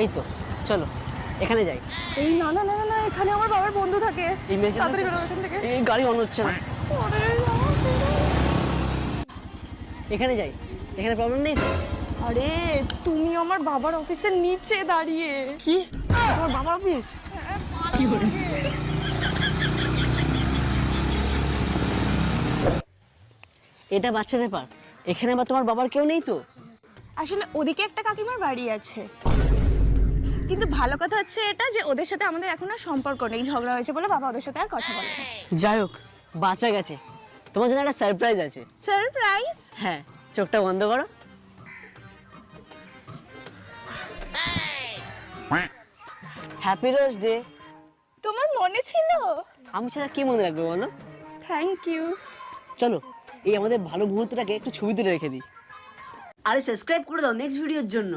এই তো চলো এখানে যাই। এই না না না না না, এখানে আমার বাবার বন্ধু থাকে। এই মেয়ে তাড়াতাড়ি বেরো এখান থেকে। এই গাড়ি অন হচ্ছে না। ওরে বাবা। এখানে যাই, এখানে প্রবলেম নেই তো? আরে তুমি আমার বাবার অফিসের নিচে দাঁড়িয়ে। কি তোমার বাবার অফিস? কি করে? এটা বাচ্চাদের পার্ক, এখানে আবার তোমার বাবার কেউ নেই তো? আসলে ওদিকে একটা কাকিমার বাড়ি আছে, কিন্তু ভালো কথা হচ্ছে এটা যে ওদের সাথে আমাদের এখন আর সম্পর্ক নেই, ঝগড়া হয়েছে বলে বাবা ওদের সাথে আর কথা বলে না। যাই হোক, বাঁচা গেছে। তোমার জন্য একটা সারপ্রাইজ আছে। সারপ্রাইজ? হ্যাঁ, চোখটা বন্ধ করো। Happy Rose Day. তোমার মনে ছিল? আমি ছাড়া কি মনে রাখবে বলো? Thank you. চলো এই আমাদের ভালো মুহূর্তটাকে একটু ছবি তুলে রেখে দিই। আরে সাবস্ক্রাইব করে দাও নেক্সট ভিডিওর জন্য।